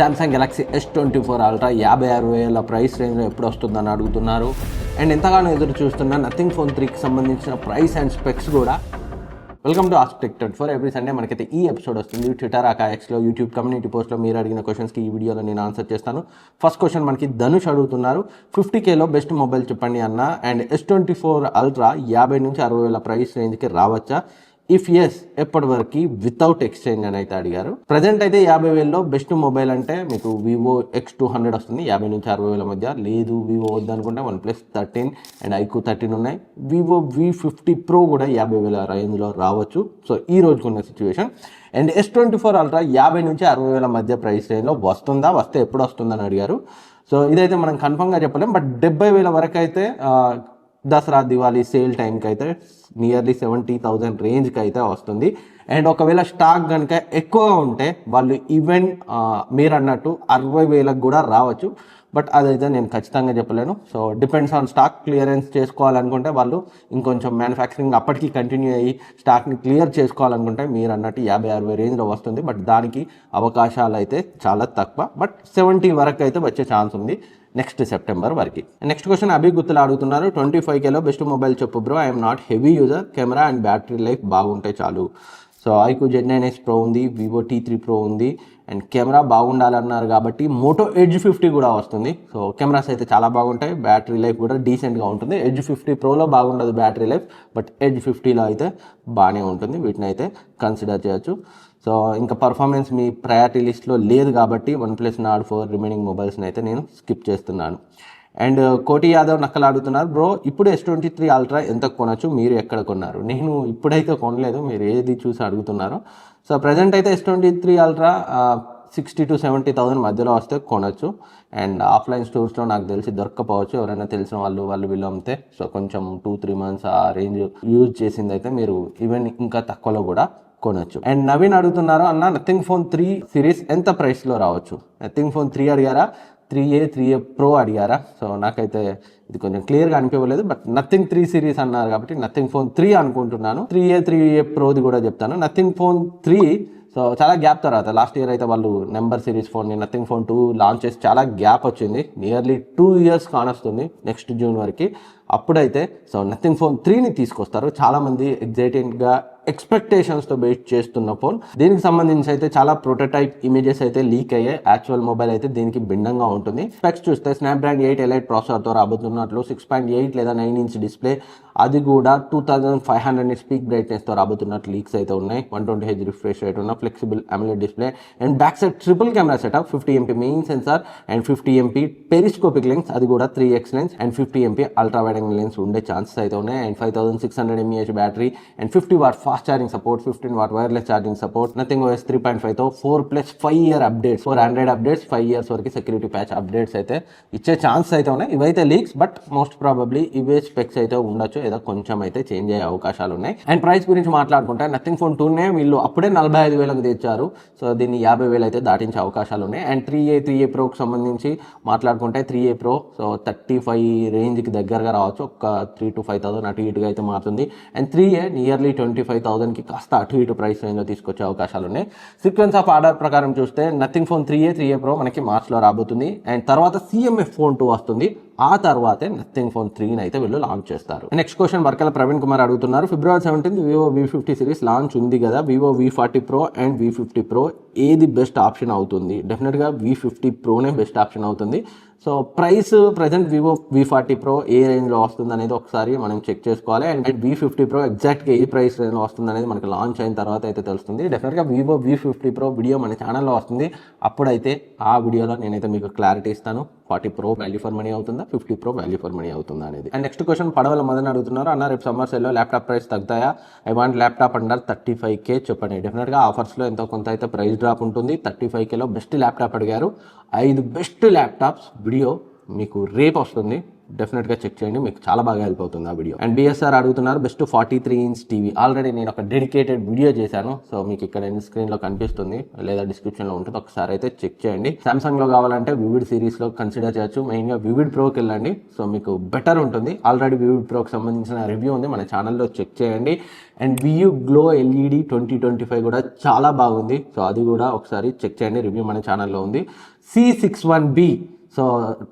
Samsung Galaxy S24 ultra 56,000 price రేంజ్లో ఎప్పుడు వస్తుందని అడుగుతున్నారు. అండ్ ఎంతగానో ఎదురు చూస్తున్న నథింగ్ ఫోన్ 3కి సంబంధించిన ప్రైస్ అండ్ స్పెక్స్ కూడా. Welcome to AskTech24. Every Sunday మనకైతే ఈ ఎపిసోడ్ వస్తుంది. ట్విట్టర్, Xలో, యూట్యూబ్ కమ్యూనిటీ పోస్ట్లో మీరు అడిగిన క్వశ్చన్స్కి ఈ వీడియోలో నేను ఆన్సర్ చేస్తాను. ఫస్ట్ క్వశ్చన్ మనకి ధనుష్ అడుగుతున్నారు, 50Kలో బెస్ట్ మొబైల్ చెప్పండి అన్న. అండ్ S24 అల్ట్రా 50,000 నుంచి 60,000 ప్రైస్ రేంజ్కి రావచ్చా? ఇఫ్ ఎస్, ఎప్పటి వరకు వితౌట్ ఎక్స్చేంజ్ అని అయితే అడిగారు. ప్రజెంట్ అయితే 50,000లో బెస్ట్ మొబైల్ అంటే మీకు వివో X200 వస్తుంది 50 నుంచి 60,000 మధ్య. లేదు వివో వద్దనుకుంటే OnePlus 13 అండ్ iQOO 13 ఉన్నాయి. వివో V50 Pro కూడా 50,000 రేంజ్లో రావచ్చు. సో ఈ రోజుకున్న సిచ్యువేషన్. అండ్ S24 అల్ట్రా 50 నుంచి 60,000 మధ్య ప్రైస్ రేంజ్లో వస్తుందా, వస్తే ఎప్పుడు వస్తుందని అడిగారు. సో ఇదైతే మనం కన్ఫర్మ్గా చెప్పలేం, బట్ 70,000 వరకు అయితే దసరా దివాళీ సేల్ టైంకి అయితే నియర్లీ 70,000 రేంజ్కి అయితే వస్తుంది. అండ్ ఒకవేళ స్టాక్ కనుక ఎక్కువగా ఉంటే వాళ్ళు ఈవెన్ మీరు అన్నట్టు 60,000కి కూడా రావచ్చు. బట్ అదైతే నేను ఖచ్చితంగా చెప్పలేను. So depends on stock. Clearance చేసుకోవాలనుకుంటే వాళ్ళు ఇంకొంచెం మ్యానుఫ్యాక్చరింగ్ అప్పటికి కంటిన్యూ అయ్యి స్టాక్ని క్లియర్ చేసుకోవాలనుకుంటే మీరు అన్నట్టు 50-60 రేంజ్లో వస్తుంది. బట్ దానికి అవకాశాలు అయితే చాలా తక్కువ. బట్ 70 వరకు అయితే వచ్చే ఛాన్స్ ఉంది నెక్స్ట్ సెప్టెంబర్ వరకు. నెక్స్ట్ క్వశ్చన్ అభి గుత్తులు అడుగుతున్నారు, 25Kలో బెస్ట్ మొబైల్ చెప్పు bro, I'm not heavy user, camera and battery life బాగుంటే చాలు. సో iQOO Z9s Pro ఉంది, వివో T3 Pro ఉంది. అండ్ కెమెరా బాగుండాలన్నారు కాబట్టి మోటో ఎడ్జ్ 50 కూడా వస్తుంది. సో కెమెరాస్ అయితే చాలా బాగుంటాయి, బ్యాటరీ లైఫ్ కూడా డీసెంట్గా ఉంటుంది. ఎడ్జ్ 50 Proలో బాగుండదు బ్యాటరీ లైఫ్, బట్ ఎడ్జ్ 50లో అయితే బాగానే ఉంటుంది. వీటిని అయితే కన్సిడర్ చేయొచ్చు. సో ఇంకా పర్ఫార్మెన్స్ మీ ప్రయారిటీ లిస్ట్లో లేదు కాబట్టి OnePlus Nord 4 రిమైనింగ్ మొబైల్స్ని అయితే నేను స్కిప్ చేస్తున్నాను. అండ్ కోటి యాదవ్ నక్కలు అడుగుతున్నారు, బ్రో ఇప్పుడు S23 అల్ట్రా ఎంత కొనచ్చు, మీరు ఎక్కడ కొన్నారు? నేను ఇప్పుడైతే కొనలేదు, మీరు ఏది చూసి అడుగుతున్నారు. సో ప్రజెంట్ అయితే S23 అల్ట్రా 60,000 to 70,000 మధ్యలో వస్తే కొనచ్చు. అండ్ ఆఫ్లైన్ స్టోర్స్లో నాకు తెలిసి దొరక్కపోవచ్చు, ఎవరైనా తెలిసిన వాళ్ళు వీళ్ళు అమ్మితే. సో కొంచెం 2-3 months ఆ రేంజ్ యూజ్ చేసింది అయితే మీరు ఈవెన్ ఇంకా తక్కువలో కూడా కొనొచ్చు. అండ్ నవీన్ అడుగుతున్నారు, అన్న నథింగ్ ఫోన్ 3 సిరీస్ ఎంత ప్రైస్లో రావచ్చు? నథింగ్ ఫోన్ 3 అడిగారా, 3A Pro అడిగారా? సో నాకైతే ఇది కొంచెం క్లియర్గా అనిపించలేదు. బట్ నథింగ్ 3 సిరీస్ అన్నారు కాబట్టి నథింగ్ ఫోన్ 3 అనుకుంటున్నాను. 3A Proది కూడా చెప్తాను. నథింగ్ ఫోన్ 3 సో చాలా గ్యాప్ తర్వాత లాస్ట్ ఇయర్ అయితే వాళ్ళు నెంబర్ సిరీస్ ఫోన్ని నథింగ్ ఫోన్ 2 లాంచ్ చేసి చాలా గ్యాప్ వచ్చింది. నియర్లీ 2 years కానొస్తుంది నెక్స్ట్ జూన్ వరకు. అప్పుడైతే సో నథింగ్ ఫోన్ 3ని తీసుకొస్తారు. చాలామంది ఎగ్జైటెడ్గా ఎక్స్పెక్టేషన్స్తో వెయిట్ చేస్తున్న ఫోన్. దీనికి సంబంధించి అయితే చాలా ప్రోటోటైప్ ఇమేజెస్ అయితే లీక్ అయ్యాయి. యాక్చువల్ మొబైల్ అయితే దీనికి భిన్నంగా ఉంటుంది. స్పెక్స్ చూస్తే స్నాప్డ్రాగన్ 8 Elite ప్రాసెసర్తో రాబోతున్నట్లు, 6.8 లేదా 9 inch డిస్ప్లే, అది కూడా 2500 nits పీక్ బ్రైట్నెస్తో రాబోతున్నట్లు లీక్స్ అయితే ఉన్నాయి. 120Hz రిఫ్రెష్ రేట్ ఉన్న flexible AMOLED display and back side triple camera setup, 50MP main censor and 50MP periscopic lens, అది కూడా 3x lens and 50MP ultra wide angle lens ఉండే chances అయితే ఉన్నాయి. And 5600 mAh battery and 50W fast charging support, 15W wireless charging support, nothing OS 3.5తో 4+5 year updates, 4 Android updates, 5 years వరకు security patch updates అయితే ఇచ్చే chances అయితే ఉన్నాయి. ఇవైతే leaks, but most probably ఇవే స్పెక్స్ అయితే ఉండొచ్చు, ఏదో కొంచెం అయితే చేంజ్ అయ్యే అవకాశాలు ఉన్నాయి. అండ్ ప్రైస్ గురించి మాట్లాడుకుంటే నథింగ్ ఫోన్ 2నే వీళ్ళు అప్పుడే 45,000కి తెచ్చారు. సో దీన్ని 50,000 అయితే దాటించే అవకాశాలు ఉన్నాయి. అండ్ 3A Proకి సంబంధించి మాట్లాడుకుంటే 3A Pro సో 35 రేంజ్కి దగ్గరగా రావచ్చు. ఒక 3,000 to 5,000 అటు ఇటుగా అయితే మారుతుంది. అండ్ 3A నియర్లీ 25,000కి కాస్త అటు ఇటు ప్రైస్ రేంజ్లో తీసుకొచ్చే అవకాశాలు ఉన్నాయి. సీక్వెన్స్ ఆఫ్ ఆర్డర్ ప్రకారం చూస్తే నథింగ్ ఫోన్ 3A Pro మనకి మార్చ్లో రాబోతుంది. అండ్ తర్వాత CMF ఫోన్ 2 వస్తుంది. ఆ తర్వాతే నథింగ్ ఫోన్ 3ని అయితే వీళ్ళు లాంచ్ చేస్తారు. నెక్స్ట్ క్వశ్చన్ వర్కల ప్రవీణ్ కుమార్ అడుగుతున్నారు, February 17th Vivo V50 series launch ఉంది కదా, Vivo V40 Pro and V50 Pro ఏది బెస్ట్ ఆప్షన్ అవుతుంది? డెఫినెట్గా V50 Proనే బెస్ట్ ఆప్షన్ అవుతుంది. So price present Vivo V40 Pro ఏ రేంజ్లో వస్తుంది అనేది ఒకసారి మనం చెక్ చేసుకోవాలి. అండ్ V50 Pro ఎగ్జాక్ట్గా ఏ ప్రైస్ రేంజ్లో వస్తుంది అనేది మనకి లాంచ్ అయిన తర్వాత అయితే తెలుస్తుంది. డెఫినెట్గా వివో V50 Pro వీడియో మన ఛానల్లో వస్తుంది. అప్పుడైతే ఆ వీడియోలో నేనైతే మీకు క్లారిటీ ఇస్తాను, 40 Pro వాల్యూ ఫర్ మనీ అవుతుందా, 50 Pro వాల్యూ ఫర్ మనీ అవుతుందా అనేది. అండ్ నెక్స్ట్ క్వశ్చన్ పడవల మదన్ అడుగుతున్నారు, అన్న రేపు సమ్మర్ సేల్లో ల్యాప్టాప్ ప్రైస్ తగ్గుతాయా? I want laptop under 35K చెప్పండి. డెఫినెట్గా ఆఫర్స్లో ఎంతో కొంత అయితే ప్రైస్ డ్రాప్ ఉంటుంది. 35Kలో బెస్ట్ ల్యాప్టాప్ అడిగారు. 5 బెస్ట్ ల్యాప్టాప్స్ వీడియో మీకు రేపు వస్తుంది. డెఫినెట్గా చెక్ చేయండి, మీకు చాలా బాగా హెల్ప్ అవుతుంది ఆ వీడియో. అండ్ బిఎస్ఆర్ అడుగుతున్నారు బెస్ట్ 43-inch టీవీ. ఆల్రెడీ నేను ఒక డెడికేటెడ్ వీడియో చేశాను, సో మీకు ఇక్కడ ఎండ్ స్క్రీన్లో కనిపిస్తుంది లేదా డిస్క్రిప్షన్లో ఉంటుంది, ఒకసారి అయితే చెక్ చేయండి. సామ్సంగ్లో కావాలంటే వివిడ్ సిరీస్లో కన్సిడర్ చేయొచ్చు, మెయిన్గా వివిడ్ ప్రోకి వెళ్ళండి, సో మీకు బెటర్ ఉంటుంది. ఆల్రెడీ వివిడ్ ప్రోకి సంబంధించిన రివ్యూ ఉంది మన ఛానల్లో, చెక్ చేయండి. అండ్ వియూ గ్లో ఎల్ఈడి 2025 కూడా చాలా బాగుంది, సో అది కూడా ఒకసారి చెక్ చేయండి, రివ్యూ మన ఛానల్లో ఉంది. C61B సో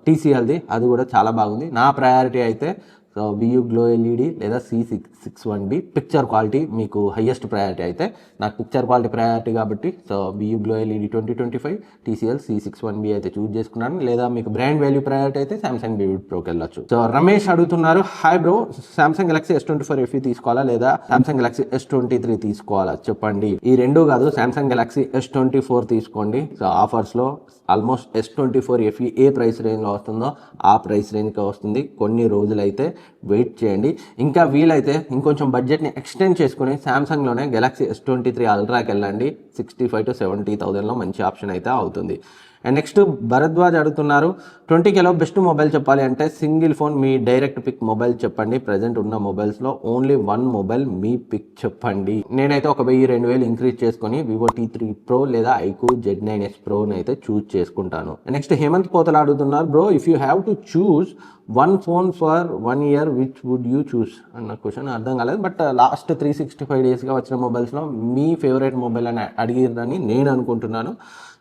TCLది, అది కూడా చాలా బాగుంది. నా ప్రయారిటీ అయితే సో వియూ గ్లో ఎల్ఈడి లేదా C61B. పిక్చర్ క్వాలిటీ మీకు హయ్యెస్ట్ ప్రయారిటీ అయితే, నాకు పిక్చర్ క్వాలిటీ ప్రయారిటీ కాబట్టి so Vu glow LED 2025 TCL C61B అయితే చూస్ చేసుకున్నాను. లేదా మీకు బ్రాండ్ వాల్యూ ప్రయారిటీ అయితే సామ్సంగ్ వివిడ్ ప్రోకి వెళ్ళొచ్చు. సో రమేష్ అడుగుతున్నారు, hi bro, Samsung Galaxy S24 FE తీసుకోవాలా లేదా సామ్సంగ్ గెలాక్సీ S23 తీసుకోవాలా చెప్పండి. ఈ రెండు కాదు, సామ్సంగ్ గెలాక్సీ S24 తీసుకోండి. సో ఆఫర్స్లో ఆల్మోస్ట్ S24 FE ఏ ప్రైస్ రేంజ్లో వస్తుందో ఆ ప్రైస్ రేంజ్కి వస్తుంది. కొన్ని రోజులైతే వెయిట్ చేయండి. ఇంకా వీలైతే ఇంకొంచెం బడ్జెట్ని ఎక్స్టెండ్ చేసుకుని సామ్సంగ్లోనే గెలాక్సీ S23 అల్ట్రాకి వెళ్ళండి. 65,000 to 70,000లో మంచి ఆప్షన్ అయితే అవుతుంది. అండ్ నెక్స్ట్ భరద్వాజ్ అడుగుతున్నారు, 20Kలో బెస్ట్ మొబైల్ చెప్పాలి అంటే సింగిల్ ఫోన్ మీ డైరెక్ట్ పిక్ మొబైల్ చెప్పండి. ప్రజెంట్ ఉన్న మొబైల్స్లో ఓన్లీ వన్ మొబైల్ మీ పిక్ చెప్పండి. నేనైతే ఒక 1000-2000 ఇంక్రీజ్ చేసుకొని వివో T3 Pro లేదా ఐక్యూ Z9S Proని అయితే చూస్ చేసుకుంటాను. నెక్స్ట్ హేమంత్ పోతల అడుగుతున్నారు, bro if you have to choose one phone for 1 year which would you choose అన్న క్వశ్చన్ అర్థం కాలేదు. బట్ లాస్ట్ 365 daysగా వచ్చిన మొబైల్స్లో మీ ఫేవరెట్ మొబైల్ అని అడిగిరని నేను అనుకుంటున్నాను.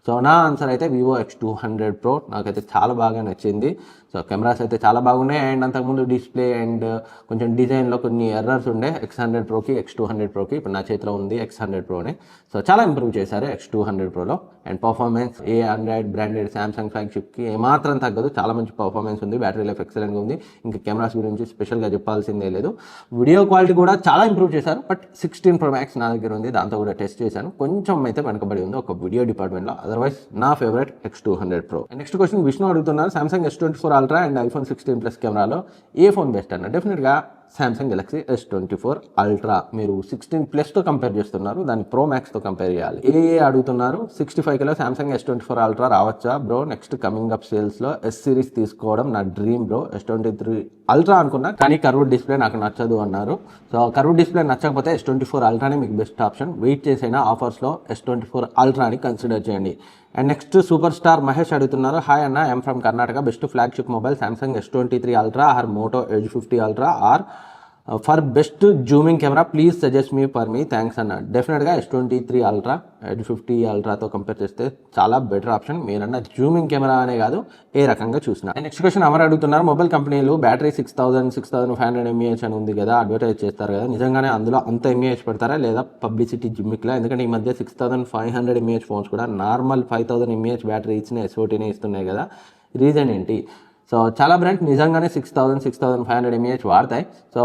సో నా ఆన్సర్ అయితే వివో X200 Pro నాకైతే చాలా బాగా నచ్చింది. సో కెమెరాస్ అయితే చాలా బాగున్నాయి. అండ్ అంతకుముందు డిస్ప్లే అండ్ కొంచెం డిజైన్లో కొన్ని ఎర్రర్స్ ఉండే X100 Proకి X200 Proకి. ఇప్పుడు నా చేతిలో ఉంది X100 Proనే. సో చాలా ఇంప్రూవ్ చేశారు X200 Proలో. అండ్ పర్ఫార్మెన్స్ ఏ ఆండ్రాయిడ్ బ్రాండెడ్ సామ్సంగ్ ఫ్లాగ్షిప్కి ఏమాత్రం తగ్గదు, చాలా మంచి పర్ఫార్మెన్స్ ఉంది. బ్యాటరీ లైఫ్ ఎక్సలెంట్గా ఉంది. ఇంకా కెమెరాస్ గురించి స్పెషల్గా చెప్పాల్సిందే లేదు. వీడియో క్వాలిటీ కూడా చాలా ఇంప్రూవ్ చేశారు. బట్ 16 Pro Max నా దగ్గర ఉంది, దాంతో కూడా టెస్ట్ చేశాను. కొంచెం అయితే వెనకబడి ఉంది ఒక వీడియో డిపార్ట్మెంట్లో. అదర్వైజ్ నా favourite X200 Pro. Next question Vishnu అడుగుతున్నారు, Samsung S24 Ultra and iPhone 16 Plus కెమెరాలో ఏ ఫోన్ బెస్ట్ అన్న. డెఫినెట్గా సామ్సంగ్ గెలాక్సీ S24 Ultra. మీరు 16 Plusతో కంపేర్ చేస్తున్నారు, దాన్ని Pro Maxతో కంపేర్ చేయాలి. అడుగుతున్నారు 65Kలో సామ్సంగ్ S24 Ultra రావచ్చా బ్రో. నెక్స్ట్ కమింగ్ అప్ సేల్స్లో S సిరీస్ తీసుకోవడం నా డ్రీమ్ బ్రో. S23 Ultra అనుకున్నా, కానీ కర్వ్డ్ డిస్ప్లే నాకు నచ్చదు అన్నారు. సో కర్వ్డ్ డిస్ప్లే నచ్చకపోతే S24 Ultraనే మీకు బెస్ట్ ఆప్షన్. వెయిట్ చేసైనా ఆఫర్స్లో S24 Ultraని కన్సిడర్ చేయండి. And next super star Mahesh అడుగుతున్నారు, హాయ్ అన్న, I'm from Karnataka, best flagship mobile Samsung S23 Ultra or moto edge 50 Ultra or for best zooming camera please suggest me for me, thanks అన్న. డెఫినెట్గా S23 Ultra edge 50 Ultraతో compare చేస్తే చాలా better option. మీరన్న zooming camera అనే కాదు, ఏ రకంగా చూసినా. Next question Amar అడుగుతున్నారు, మొబైల్ కంపెనీలు బ్యాటరీ 6500 mAh అని ఉంది కదా, అడ్వర్టైజ్ చేస్తారు కదా, నిజంగానే అందులో అంత mAh పెడతారా లేదా పబ్లిసిటీ జిమ్మిక్లా? ఎందుకంటే ఈ మధ్య 6500 mAh ఫోన్స్ కూడా నార్మల్ 5000 mAh బ్యాటరీ ఇచ్చిన SOTనే ఇస్తున్నాయి కదా, రీజన్ ఏంటి? సో చాలా బ్రాండ్స్ నిజంగానే 6500 mAh వాడతాయి. సో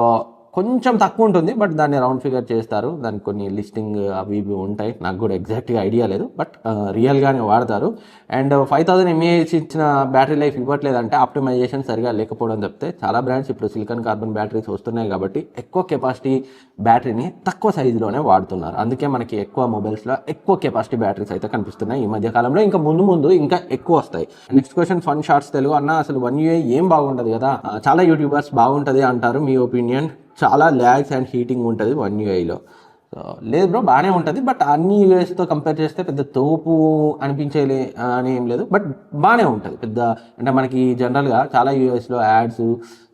కొంచెం తక్కువ ఉంటుంది, బట్ దాన్ని రౌండ్ ఫిగర్ చేస్తారు. దానికి కొన్ని లిస్టింగ్ అవి ఇవి ఉంటాయి, నాకు కూడా ఎగ్జాక్ట్గా ఐడియా లేదు, బట్ రియల్గానే వాడతారు. అండ్ 5000 mAh ఇచ్చిన బ్యాటరీ లైఫ్ ఇవ్వట్లేదంటే ఆప్టిమైజేషన్ సరిగా లేకపోవడం తప్పితే. చాలా బ్రాండ్స్ ఇప్పుడు సిలికాన్ కార్బన్ బ్యాటరీస్ వస్తున్నాయి కాబట్టి ఎక్కువ కెపాసిటీ బ్యాటరీని తక్కువ సైజులోనే వాడుతున్నారు. అందుకే మనకి ఎక్కువ మొబైల్స్లో ఎక్కువ కెపాసిటీ బ్యాటరీస్ అయితే కనిపిస్తున్నాయి ఈ మధ్య కాలంలో. ఇంకా ముందు ఇంకా ఎక్కువ వస్తాయి. Next question fun shorts Telugu అన్న, అసలు One UI ఏం బాగుంటుంది కదా, చాలా యూట్యూబర్స్ బాగుంటుంది అంటారు, మీ ఒపీనియన్? చాలా ల్యాగ్స్ అండ్ హీటింగ్ ఉంటుంది One UIలో. లేదు బ్రో, బాగానే ఉంటుంది, బట్ అన్ని యూఎస్తో కంపేర్ చేస్తే పెద్ద తోపు అనిపించేలే అని ఏం లేదు, బట్ బాగానే ఉంటుంది. పెద్ద అంటే మనకి జనరల్గా చాలా యూఎస్లో యాడ్స్,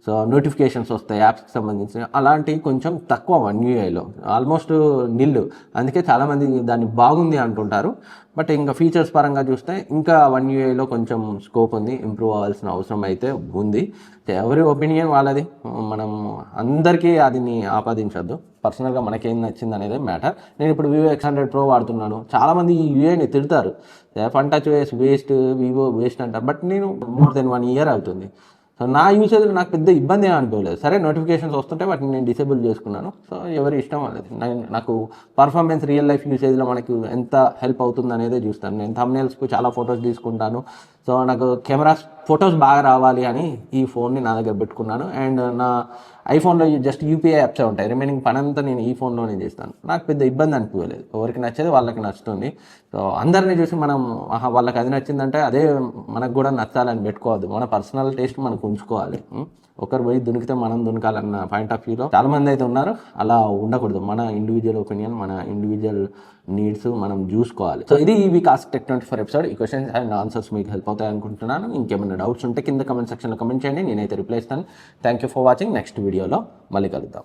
సో నోటిఫికేషన్స్ వస్తాయి యాప్స్కి సంబంధించిన, అలాంటివి కొంచెం తక్కువ One UIలో, ఆల్మోస్ట్ నిల్లు. అందుకే చాలామంది దాన్ని బాగుంది అంటుంటారు. బట్ ఇంకా ఫీచర్స్ పరంగా చూస్తే ఇంకా One UIలో కొంచెం స్కోప్ ఉంది, ఇంప్రూవ్ అవ్వాల్సిన అవసరం అయితే ఉంది. ఎవరి ఒపీనియన్ వాళ్ళది, మనం అందరికీ అదిని ఆపాదించద్దు. పర్సనల్గా మనకేం నచ్చింది అనేది మ్యాటర్. నేను ఇప్పుడు వివో X100 Pro వాడుతున్నాను, చాలామంది ఈ యూఐని తిడతారు, fun touch OS waste, Vivo waste అంటారు, బట్ నేను మోర్ దెన్ 1 year అవుతుంది. సో నా యూసేజ్లో నాకు పెద్ద ఇబ్బంది ఏమీ అనిపించలేదు. సరే నోటిఫికేషన్స్ వస్తుంటే వాటిని నేను డిసేబుల్ చేసుకున్నాను. సో ఎవరి ఇష్టం అనేది. నాకు పర్ఫార్మెన్స్ రియల్ లైఫ్ యూసేజ్లో మనకు ఎంత హెల్ప్ అవుతుంది అనేది చూస్తాను. నేను థంబ్నెయిల్స్కు చాలా ఫొటోస్ తీసుకుంటాను. సో నాకు కెమెరాస్ ఫొటోస్ బాగా రావాలి అని ఈ ఫోన్ని నా దగ్గర పెట్టుకున్నాను. అండ్ నా ఐఫోన్లో జస్ట్ UPI యాప్సే ఉంటాయి, రిమైనింగ్ పని అంతా నేను ఈ ఫోన్లోనే చేస్తాను. నాకు పెద్ద ఇబ్బంది అనిపించలేదు. ఎవరికి నచ్చేది వాళ్ళకి నచ్చుతుంది. సో అందరినీ చూసి మనం వాళ్ళకి అది నచ్చిందంటే అదే మనకు కూడా నచ్చాలని పెట్టుకోవద్దు. మన పర్సనల్ టేస్ట్ మనకు ఉంచుకోవాలి. ఒకరు పోయి దునికితే మనం దునకాలన్న పాయింట్ ఆఫ్ వ్యూలో చాలా మంది అయితే ఉన్నారు. అలా ఉండకూడదు. మన ఇండివిజువల్ ఒపీనియన్, మన ఇండివిజువల్ నీడ్స్ మనం చూసుకోవాలి. సో ఇది ఈ వీక్ ఆస్క్ టెక్ 24 ఎపిసోడ్. ఈ క్వశ్చన్స్ అండ్ ఆన్సర్స్ మీకు హెల్ప్ అవుతాయి అనుకుంటున్నాను. ఇంకేమైనా డౌట్స్ ఉంటే కింద కమెంట్ సెక్షన్లో కమెంట్ చేయండి, నేనైతే రిప్లై ఇస్తాను. Thank you for watching. Next వీడియోలో మళ్ళీ కలుద్దాం.